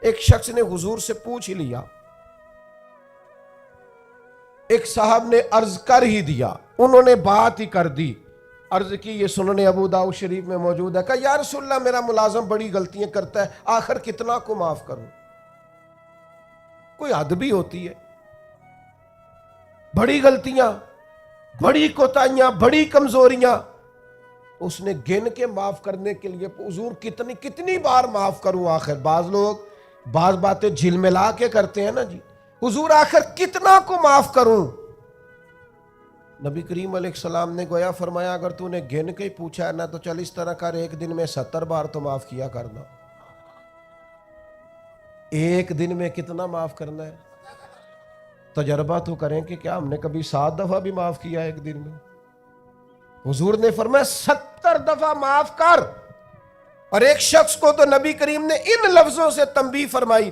ایک شخص نے حضور سے پوچھ ہی لیا، ایک صاحب نے عرض کر ہی دیا، انہوں نے بات ہی کر دی، عرض کی، یہ سنن ابو داؤد شریف میں موجود ہے، کہا یا رسول اللہ میرا ملازم بڑی غلطیاں کرتا ہے، آخر کتنا کو معاف کروں؟ کوئی حد بھی ہوتی ہے، بڑی غلطیاں، بڑی کوتاہیاں، بڑی کمزوریاں اس نے گن کے معاف کرنے کے لیے، حضور کتنی بار معاف کروں؟ آخر بعض لوگ بعض باتیں جھلملا کے کرتے ہیں نا جی، حضور آخر کتنا کو معاف کروں؟ نبی کریم علیہ السلام نے گویا فرمایا، اگر تو نے گن کے ہی پوچھا ہے نا تو چل اس طرح کر، ایک دن میں 70 بار تو معاف کیا کرنا۔ ایک دن میں کتنا معاف کرنا ہے؟ تجربہ تو کریں کہ کیا ہم نے کبھی 7 دفعہ بھی معاف کیا ایک دن میں؟ حضور نے فرمایا 70 دفعہ معاف کر۔ اور ایک شخص کو تو نبی کریم نے ان لفظوں سے تنبیہ فرمائی،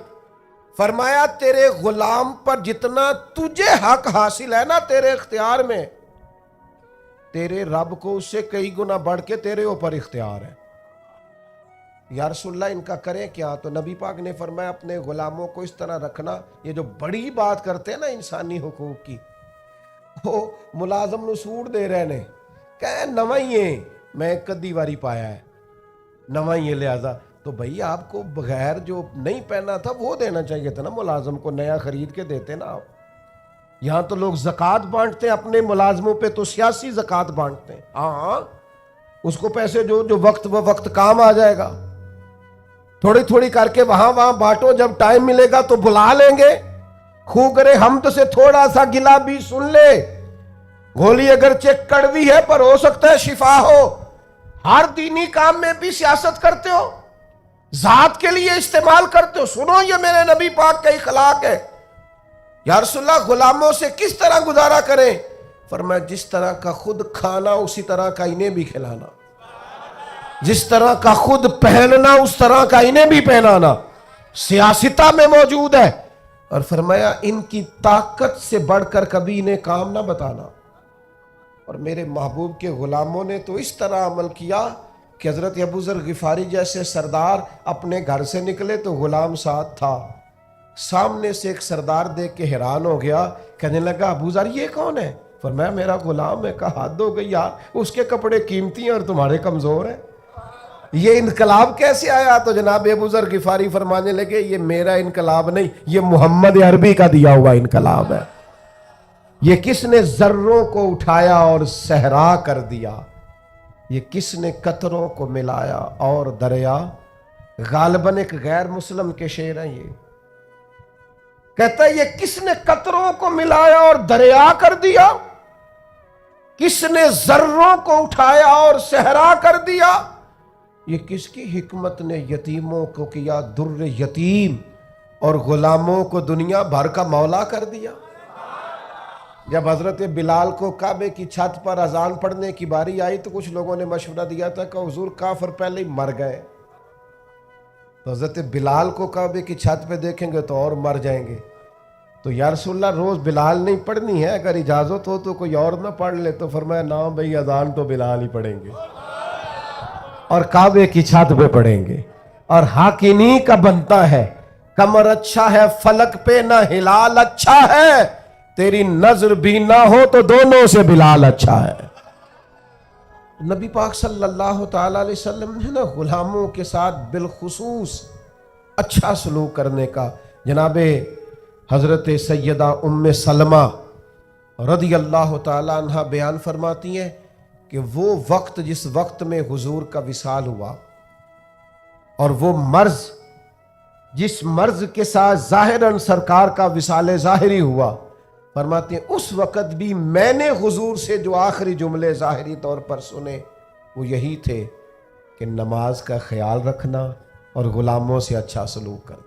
فرمایا تیرے غلام پر جتنا تجھے حق حاصل ہے نا تیرے اختیار میں، تیرے رب کو اس سے کئی گنا بڑھ کے تیرے اوپر اختیار ہے۔ یا رسول اللہ ان کا کریں کیا؟ تو نبی پاک نے فرمایا اپنے غلاموں کو اس طرح رکھنا، یہ جو بڑی بات کرتے ہیں نا انسانی حقوق کی، وہ ملازم نو سوٹ دے رہے نے، کہ نوائیں میں کدی واری پایا ہے، نوائیں لہذا تو بھئی آپ کو بغیر جو نہیں پہنا تھا وہ دینا چاہیے تھا نا، ملازم کو نیا خرید کے دیتے نا آپ۔ یہاں تو لوگ زکوٰۃ بانٹتے ہیں اپنے ملازموں پہ، تو سیاسی زکوٰۃ بانٹتے ہیں، ہاں اس کو پیسے جو وقت کام آ جائے گا، تھوڑی تھوڑی کر کے وہاں بانٹو، جب ٹائم ملے گا تو بلا لیں گے۔ خوگرے حمد سے تھوڑا سا گلا بھی سن لے، گولی اگرچہ کڑوی ہے پر ہو سکتا ہے شفا ہو۔ ہر دینی کام میں بھی سیاست کرتے ہو، ذات کے لیے استعمال کرتے ہو، سنو یہ میرے نبی پاک کا اخلاق ہے۔ یا رسول اللہ غلاموں سے کس طرح گزارا کریں؟ فرمایا جس طرح کا خود کھانا اسی طرح کا انہیں بھی کھلانا، جس طرح کا خود پہننا اس طرح کا انہیں بھی پہنانا، سیاستہ میں موجود ہے۔ اور فرمایا ان کی طاقت سے بڑھ کر کبھی انہیں کام نہ بتانا۔ اور میرے محبوب کے غلاموں نے تو اس طرح عمل کیا کہ حضرت ابو ذر غفاری جیسے سردار اپنے گھر سے نکلے تو غلام ساتھ تھا، سامنے سے ایک سردار دیکھ کے حیران ہو گیا، کہنے لگا ابو ذر یہ کون ہے؟ فرمایا میرا غلام ہے۔ کہا حد ہو گئی یار، اس کے کپڑے قیمتی ہیں اور تمہارے کمزور ہیں، یہ انقلاب کیسے آیا؟ تو جناب ابو ذر غفاری فرمانے لگے یہ میرا انقلاب نہیں، یہ محمد عربی کا دیا ہوا انقلاب ہے۔ یہ کس نے ذروں کو اٹھایا اور صحرا کر دیا، یہ کس نے قطروں کو ملایا اور دریا۔ غالباً ایک غیر مسلم کے شعر ہیں، یہ کہتا ہے یہ کس نے قطروں کو ملایا اور دریا کر دیا، کس نے ذروں کو اٹھایا اور صحرا کر دیا، یہ کس کی حکمت نے یتیموں کو کیا در یتیم اور غلاموں کو دنیا بھر کا مولا کر دیا۔ جب حضرت بلال کو کعبے کی چھت پر اذان پڑھنے کی باری آئی تو کچھ لوگوں نے مشورہ دیا تھا کہ حضور کافر پہلے ہی مر گئے، تو حضرت بلال کو کعبے کی چھت پہ دیکھیں گے تو اور مر جائیں گے، تو یا رسول اللہ روز بلال نہیں پڑھنی ہے، اگر اجازت ہو تو کوئی اور نہ پڑھ لے۔ تو فرمایا نا بھئی اذان تو بلال ہی پڑھیں گے اور کعبے کی چھت پہ پڑھیں گے، اور حق انہی کا بنتا ہے۔ کمر اچھا ہے فلک پہ نہ ہلال اچھا ہے، تیری نظر بھی نہ ہو تو دونوں سے بلال اچھا ہے۔ نبی پاک صلی اللہ تعالیٰ علیہ وسلم نے نا غلاموں کے ساتھ بالخصوص اچھا سلوک کرنے کا، جناب حضرت سیدہ ام سلمہ رضی اللہ تعالیٰ عنہ بیان فرماتی ہیں کہ وہ وقت جس وقت میں حضور کا وصال ہوا اور وہ مرض جس مرض کے ساتھ ظاہراً سرکار کا وصال ظاہری ہوا، فرماتے ہیں اس وقت بھی میں نے حضور سے جو آخری جملے ظاہری طور پر سنے وہ یہی تھے کہ نماز کا خیال رکھنا اور غلاموں سے اچھا سلوک کرنا،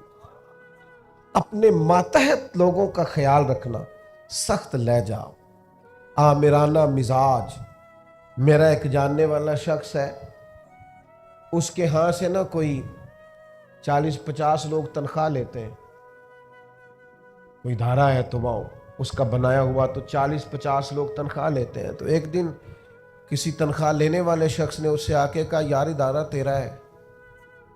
اپنے ماتحت لوگوں کا خیال رکھنا، سخت لہجہ، آمرانہ مزاج۔ میرا ایک جاننے والا شخص ہے، اس کے ہاں سے نا کوئی 40-50 لوگ تنخواہ لیتے ہیں، کوئی ادارہ ہے تو وہ اس کا بنایا ہوا، تو 40-50 لوگ تنخواہ لیتے ہیں۔ تو ایک دن کسی تنخواہ لینے والے شخص نے اس سے آ کے کہا یار ادارہ تیرا ہے،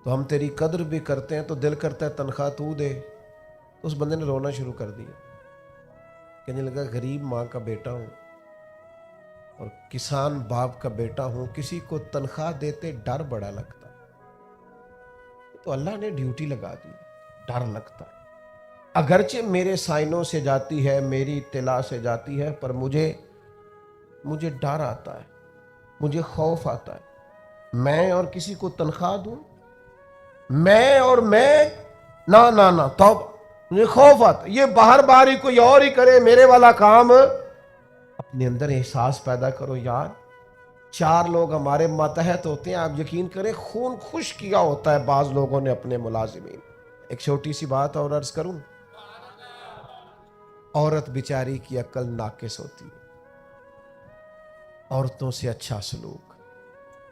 تو ہم تیری قدر بھی کرتے ہیں تو دل کرتا ہے تنخواہ تو دے. تو اس بندے نے رونا شروع کر دیا, کہنے لگا غریب ماں کا بیٹا ہوں اور کسان باپ کا بیٹا ہوں, کسی کو تنخواہ دیتے ڈر بڑا لگتا. تو اللہ نے ڈیوٹی لگا دی, ڈر لگتا ہے. اگرچہ میرے سائنوں سے جاتی ہے, میری اطلاع سے جاتی ہے, پر مجھے ڈر آتا ہے, مجھے خوف آتا ہے. میں اور کسی کو تنخواہ دوں, میں نہ توبہ, مجھے خوف آتا ہے. یہ باہر ہی کوئی اور ہی کرے, میرے والا کام. اپنے اندر احساس پیدا کرو یار, 4 لوگ ہمارے ماتحت ہوتے ہیں, آپ یقین کریں خون خوش کیا ہوتا ہے بعض لوگوں نے اپنے ملازمین. ایک چھوٹی سی بات اور عرض کروں, عورت بیچاری کی عقل ناقص ہوتی ہے. عورتوں سے اچھا سلوک,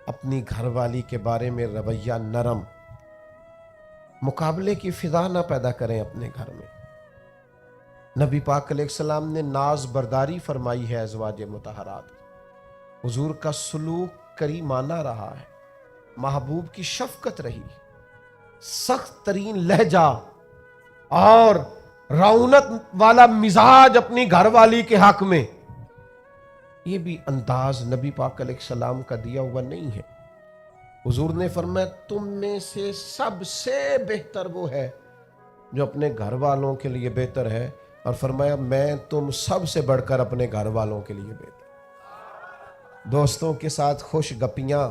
اپنی گھر والی کے بارے میں رویہ نرم, مقابلے کی فضا نہ پیدا کریں اپنے گھر میں. نبی پاک علیہ السلام نے ناز برداری فرمائی ہے ازواج مطہرات. حضور کا سلوک کریمانہ رہا ہے, محبوب کی شفقت رہی, سخت ترین لہجہ اور رعونت والا مزاج اپنی گھر والی کے حق میں. یہ بھی انداز نبی پاک علیہ السلام کا دیا ہوا نہیں ہے. حضور نے فرمایا تم میں سے سب سے بہتر وہ ہے جو اپنے گھر والوں کے لیے بہتر ہے, اور فرمایا میں تم سب سے بڑھ کر اپنے گھر والوں کے لیے بہتر. دوستوں کے ساتھ خوش گپیاں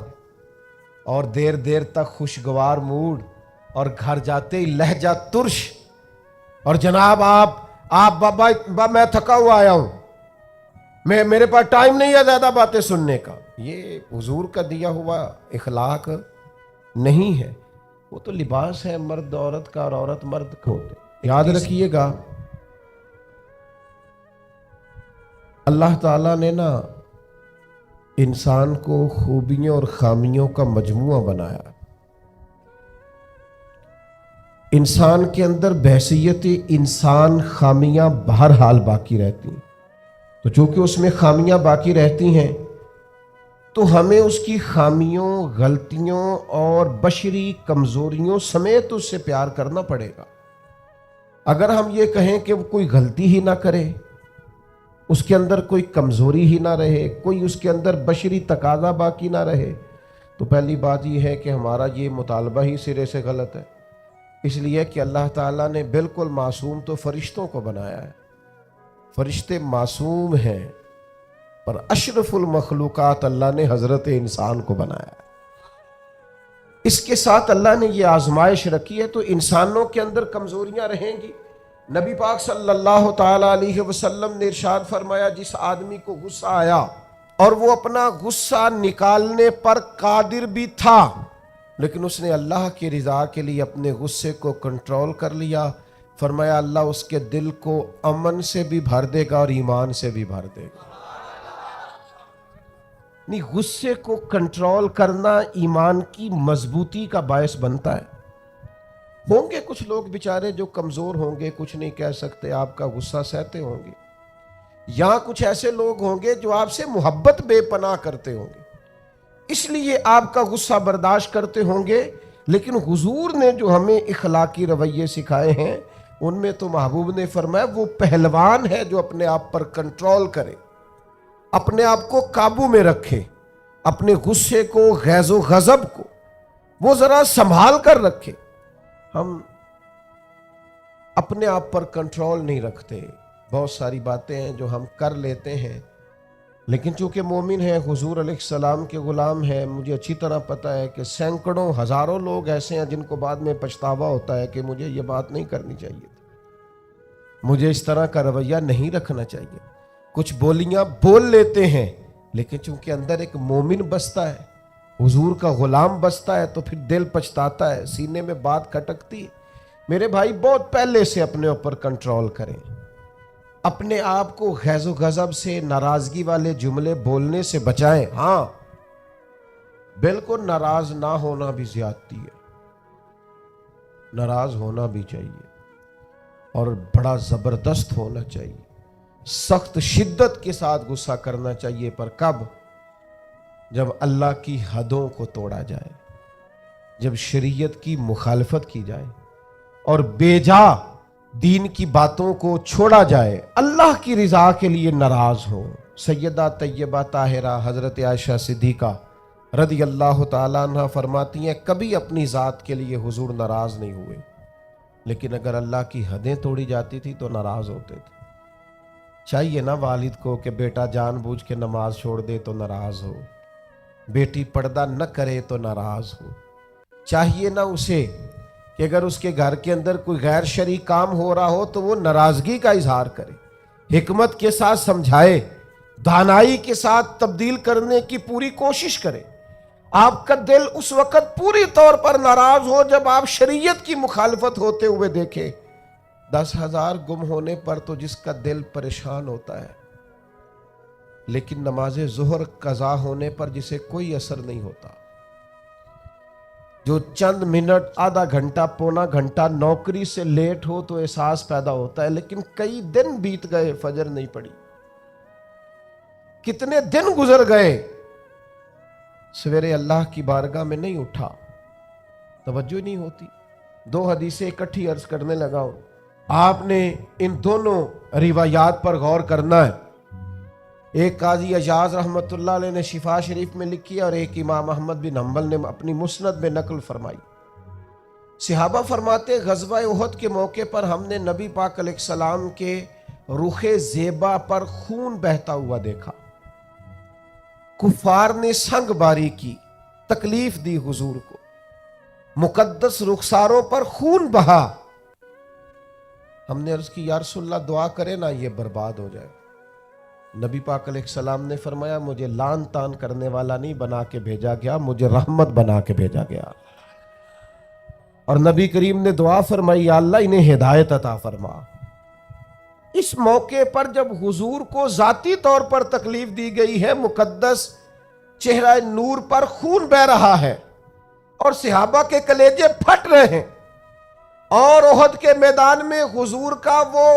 اور دیر تک خوشگوار موڈ, اور گھر جاتے ہی لہجہ ترش, اور جناب آپ بابا میں تھکا ہوا آیا ہوں, میرے پاس ٹائم نہیں ہے زیادہ باتیں سننے کا. یہ حضور کا دیا ہوا اخلاق نہیں ہے. وہ تو لباس ہے مرد عورت کا, اور عورت مرد کا. یاد رکھیے گا اللہ تعالیٰ نے نا انسان کو خوبیوں اور خامیوں کا مجموعہ بنایا. انسان کے اندر بحیثیت انسان خامیاں بہرحال باقی رہتی ہیں. تو چونکہ اس میں خامیاں باقی رہتی ہیں تو ہمیں اس کی خامیوں, غلطیوں اور بشری کمزوریوں سمیت اس سے پیار کرنا پڑے گا. اگر ہم یہ کہیں کہ وہ کوئی غلطی ہی نہ کرے, اس کے اندر کوئی کمزوری ہی نہ رہے, کوئی اس کے اندر بشری تقاضا باقی نہ رہے, تو پہلی بات یہ ہے کہ ہمارا یہ مطالبہ ہی سرے سے غلط ہے. اس لیے کہ اللہ تعالیٰ نے بالکل معصوم تو فرشتوں کو بنایا ہے, فرشتے معصوم ہیں, پر اشرف المخلوقات اللہ نے حضرت انسان کو بنایا ہے. اس کے ساتھ اللہ نے یہ آزمائش رکھی ہے, تو انسانوں کے اندر کمزوریاں رہیں گی. نبی پاک صلی اللہ تعالی علیہ وسلم نے ارشاد فرمایا جس آدمی کو غصہ آیا اور وہ اپنا غصہ نکالنے پر قادر بھی تھا, لیکن اس نے اللہ کی رضا کے لیے اپنے غصے کو کنٹرول کر لیا, فرمایا اللہ اس کے دل کو امن سے بھی بھر دے گا اور ایمان سے بھی بھر دے گا. نہیں, غصے کو کنٹرول کرنا ایمان کی مضبوطی کا باعث بنتا ہے. ہوں گے کچھ لوگ بیچارے جو کمزور ہوں گے, کچھ نہیں کہہ سکتے, آپ کا غصہ سہتے ہوں گے. یا کچھ ایسے لوگ ہوں گے جو آپ سے محبت بے پناہ کرتے ہوں گے, اس لیے آپ کا غصہ برداشت کرتے ہوں گے. لیکن حضور نے جو ہمیں اخلاقی رویے سکھائے ہیں ان میں تو محبوب نے فرمایا وہ پہلوان ہے جو اپنے آپ پر کنٹرول کرے, اپنے آپ کو قابو میں رکھے, اپنے غصے کو, غیظ و غضب کو وہ ذرا سنبھال کر رکھے. ہم اپنے آپ پر کنٹرول نہیں رکھتے. بہت ساری باتیں ہیں جو ہم کر لیتے ہیں, لیکن چونکہ مومن ہیں, حضور علیہ السلام کے غلام ہیں, مجھے اچھی طرح پتہ ہے کہ سینکڑوں ہزاروں لوگ ایسے ہیں جن کو بعد میں پچھتاوا ہوتا ہے کہ مجھے یہ بات نہیں کرنی چاہیے تھی, مجھے اس طرح کا رویہ نہیں رکھنا چاہیے. کچھ بولیاں بول لیتے ہیں, لیکن چونکہ اندر ایک مومن بستا ہے, حضور کا غلام بستا ہے, تو پھر دل پچھتاتا ہے, سینے میں بات کھٹکتی ہے. میرے بھائی بہت پہلے سے اپنے اوپر کنٹرول کریں, اپنے آپ کو غیظ و غضب سے, ناراضگی والے جملے بولنے سے بچائیں. ہاں بالکل ناراض نہ ہونا بھی زیادتی ہے, ناراض ہونا بھی چاہیے اور بڑا زبردست ہونا چاہیے, سخت شدت کے ساتھ غصہ کرنا چاہیے. پر کب؟ جب اللہ کی حدوں کو توڑا جائے, جب شریعت کی مخالفت کی جائے اور بیجا دین کی باتوں کو چھوڑا جائے، اللہ کی رضا کے لیے ناراض ہو۔ سیدہ طیبہ طاہرہ حضرت عائشہ صدیقہ رضی اللہ تعالیٰ عنہ فرماتی ہیں کبھی اپنی ذات کے لیے حضور ناراض نہیں ہوئے، لیکن اگر اللہ کی حدیں توڑی جاتی تھی تو ناراض ہوتے تھے۔ چاہیے نا والد کو کہ بیٹا جان بوجھ کے نماز چھوڑ دے تو ناراض ہو، بیٹی پردہ نہ کرے تو ناراض ہو۔ چاہیے نا اسے کہ اگر اس کے گھر کے اندر کوئی غیر شرعی کام ہو رہا ہو تو وہ ناراضگی کا اظہار کرے، حکمت کے ساتھ سمجھائے، دانائی کے ساتھ تبدیل کرنے کی پوری کوشش کرے۔ آپ کا دل اس وقت پوری طور پر ناراض ہو جب آپ شریعت کی مخالفت ہوتے ہوئے دیکھیں۔ 10,000 گم ہونے پر تو جس کا دل پریشان ہوتا ہے، لیکن نماز ظہر قضا ہونے پر جسے کوئی اثر نہیں ہوتا، جو چند منٹ، آدھا گھنٹہ، پونا گھنٹہ نوکری سے لیٹ ہو تو احساس پیدا ہوتا ہے، لیکن کئی دن بیت گئے فجر نہیں پڑی، کتنے دن گزر گئے سویرے اللہ کی بارگاہ میں نہیں اٹھا، توجہ نہیں ہوتی۔ 2 حدیثیں اکٹھی عرض کرنے لگا ہوں، آپ نے ان دونوں روایات پر غور کرنا ہے۔ ایک قاضی اجاز رحمت اللہ علیہ نے شفا شریف میں لکھی اور ایک امام احمد بن حنبل نے اپنی مسند میں نقل فرمائی۔ صحابہ فرماتے غزوہ احد کے موقع پر ہم نے نبی پاک علیہ السلام کے رخ زیبا پر خون بہتا ہوا دیکھا، کفار نے سنگ باری کی، تکلیف دی حضور کو، مقدس رخساروں پر خون بہا۔ ہم نے عرض کی یا رسول اللہ دعا کرے نا یہ برباد ہو جائے۔ نبی پاک علیہ السلام نے فرمایا مجھے لان تان کرنے والا نہیں بنا کے بھیجا گیا، مجھے رحمت بنا کے بھیجا گیا۔ اور نبی کریم نے دعا فرمائی یا اللہ انہیں ہدایت عطا فرما۔ اس موقع پر جب حضور کو ذاتی طور پر تکلیف دی گئی ہے، مقدس چہرہ نور پر خون بہ رہا ہے اور صحابہ کے کلیجے پھٹ رہے ہیں، اور احد کے میدان میں حضور کا وہ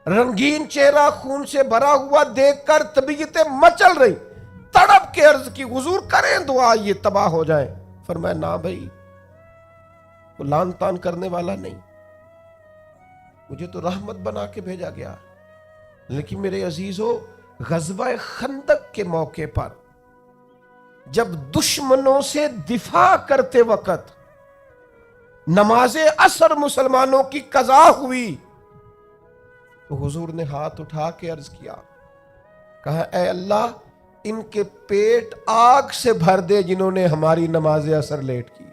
رنگین چہرہ خون سے بھرا ہوا دیکھ کر طبیعتیں مچل رہی، تڑپ کے عرض کی حضور کریں دعا یہ تباہ ہو جائے۔ فرمایا نہ بھائی، وہ لان تان کرنے والا نہیں، مجھے تو رحمت بنا کے بھیجا گیا۔ لیکن میرے عزیزو، غزوہ خندق کے موقع پر جب دشمنوں سے دفاع کرتے وقت نماز عصر مسلمانوں کی قضا ہوئی تو حضور نے ہاتھ اٹھا کے عرض کیا، کہا اے اللہ ان کے پیٹ آگ سے بھر دے جنہوں نے ہماری نماز عصر لیٹ کی،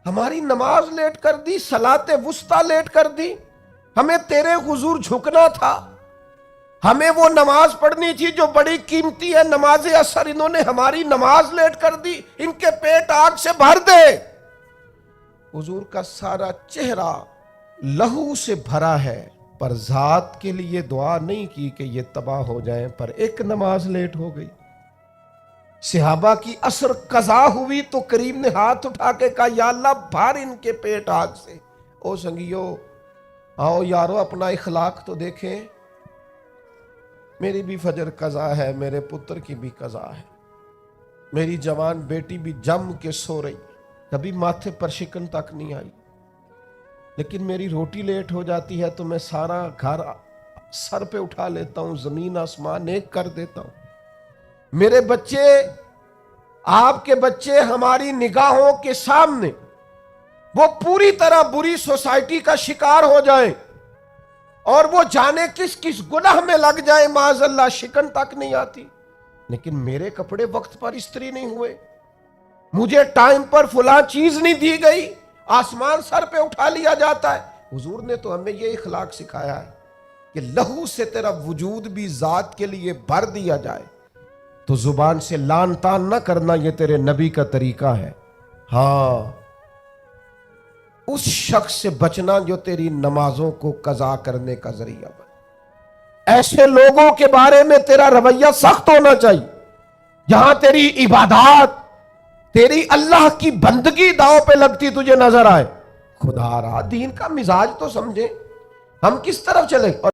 ہماری نماز لیٹ کر دی، صلاۃ وسطیٰ لیٹ کر دی۔ ہمیں تیرے حضور جھکنا تھا، ہمیں وہ نماز پڑھنی تھی جو بڑی قیمتی ہے، نماز عصر انہوں نے ہماری نماز لیٹ کر دی، ان کے پیٹ آگ سے بھر دے۔ حضور کا سارا چہرہ لہو سے بھرا ہے، پر ذات کے لیے دعا نہیں کی کہ یہ تباہ ہو جائیں، پر ایک نماز لیٹ ہو گئی۔ صحابہ کی عصر قضا ہوئی تو کریم نے ہاتھ اٹھا کے کہا یا اللہ بھر ان کے پیٹ آگ سے۔ او سنگیو، آؤ یارو اپنا اخلاق تو دیکھیں، میری بھی فجر قضا ہے، میرے پتر کی بھی قضا ہے، میری جوان بیٹی بھی جم کے سو رہی، کبھی ماتھے پر شکن تک نہیں آئی، لیکن میری روٹی لیٹ ہو جاتی ہے تو میں سارا گھر سر پہ اٹھا لیتا ہوں، زمین آسمان ایک کر دیتا ہوں۔ میرے بچے، آپ کے بچے ہماری نگاہوں کے سامنے وہ پوری طرح بری سوسائٹی کا شکار ہو جائیں اور وہ جانے کس کس گناہ میں لگ جائیں، معاذ اللہ شکن تک نہیں آتی، لیکن میرے کپڑے وقت پر استری نہیں ہوئے، مجھے ٹائم پر فلاں چیز نہیں دی گئی، آسمان سر پہ اٹھا لیا جاتا ہے۔ حضور نے تو ہمیں یہ اخلاق سکھایا ہے کہ لہو سے تیرا وجود بھی ذات کے لیے بھر دیا جائے تو زبان سے لان تان نہ کرنا، یہ تیرے نبی کا طریقہ ہے۔ ہاں، اس شخص سے بچنا جو تیری نمازوں کو قضا کرنے کا ذریعہ بنے۔ ایسے لوگوں کے بارے میں تیرا رویہ سخت ہونا چاہیے، جہاں تیری عبادات، تیری اللہ کی بندگی داؤ پہ لگتی تجھے نظر آئے۔ خدا را دین کا مزاج تو سمجھیں، ہم کس طرف چلے۔